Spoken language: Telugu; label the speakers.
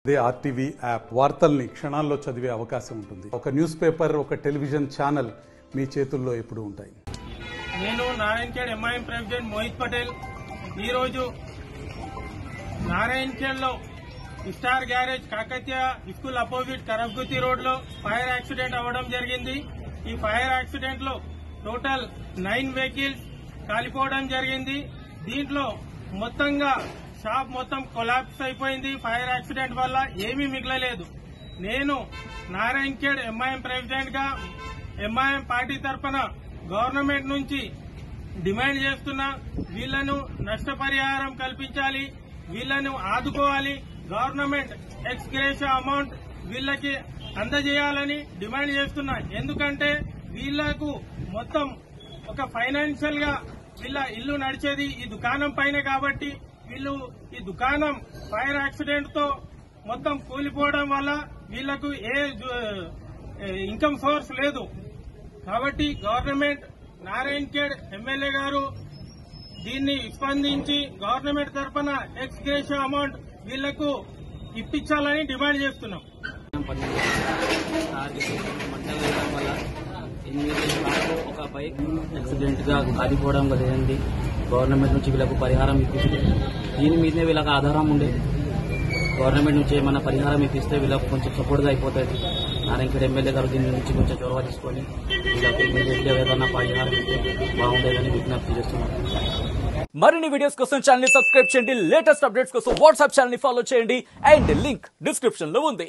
Speaker 1: దే ఆర్టీవీ యాప్ వార్తల్ని క్షణాల్లో చదివే అవకాశం ఉంటుంది. ఒక న్యూస్ పేపర్, ఒక టెలివిజన్ ఛానల్ మీ చేతుల్లో ఎప్పుడూ ఉంటాయి.
Speaker 2: నేను నారాయణఖేడ్ ఎంఐఎం ప్రెసిడెంట్ మోహిత్ పటేల్. ఈరోజు నారాయణఖేడ్లో star garage Kakatiya school opposite కరబ్గుతి రోడ్ లో ఫైర్ యాక్సిడెంట్ అవ్వడం జరిగింది. ఈ ఫైర్ యాక్సిడెంట్ లో టోటల్ 9 వెహికల్స్ కాలిపోవడం జరిగింది. దీంట్లో మొత్తంగా షాప్ మొత్తం కొలాప్స్ అయిపోయింది. ఫైర్ యాక్సిడెంట్ వల్ల ఏమీ మిగలలేదు. నేను నారాయణఖేడ్ ఎంఐఎం ప్రెసిడెంట్ గా ఎంఐఎం పార్టీ తరఫున గవర్నమెంట్ నుంచి డిమాండ్ చేస్తున్నా, వీళ్లను నష్టపరిహారం కల్పించాలి, వీళ్లను ఆదుకోవాలి, గవర్నమెంట్ ఎక్స్ గ్రేషియా అమౌంట్ వీళ్ళకి అందజేయాలని డిమాండ్ చేస్తున్నా. ఎందుకంటే వీళ్లకు మొత్తం ఒక ఫైనాన్షియల్ గా వీళ్ళ ఇల్లు నడిచేది ఈ దుకాణం పైన కాబట్టి వీళ్ళు ఈ దుకాణం ఫైర్ యాక్సిడెంట్ తో మొత్తం కూలిపోవడం వల్ల వీళ్లకు ఏ ఇన్కమ్ సోర్స్ లేదు. కాబట్టి గవర్నమెంట్ నారాయణఖేడ్ ఎమ్మెల్యే గారు దీన్ని స్పందించి గవర్నమెంట్ తరఫున ఎక్స్ గ్రేషియా అమౌంట్ వీళ్లకు ఇప్పించాలని డిమాండ్ చేస్తున్నాం.
Speaker 3: ఒక బైక్ యాక్సిడెంట్ గా కాలిపోవడం జరిగింది. గవర్నమెంట్ నుంచి వీళ్ళకు పరిహారం ఇప్పిస్తే దీని మీదనే వీళ్ళకి ఆధారం ఉండేది. గవర్నమెంట్ నుంచి ఏమైనా పరిహారం ఇప్పిస్తే వీళ్ళకు కొంచెం సపోర్ట్ గా అయిపోతుంది. నారాయణఖేడ్ ఎమ్మెల్యే గారు దీని నుంచి కొంచెం చొరవ తీసుకొని వీళ్ళకి ఇమీడియట్ గా ఏదైనా పరిహారం ఇస్తే బాగుండేదని విజ్ఞప్తి చేస్తున్నాం.
Speaker 4: మరిన్ని వీడియోస్ కోసం ఛానల్ ని సబ్స్క్రైబ్ చేయండి. లేటెస్ట్ అప్డేట్స్ కోసం వాట్సాప్ ఛానల్ ని ఫాలో చేయండి. అండ్ లింక్ డిస్క్రిప్షన్ లో ఉంది.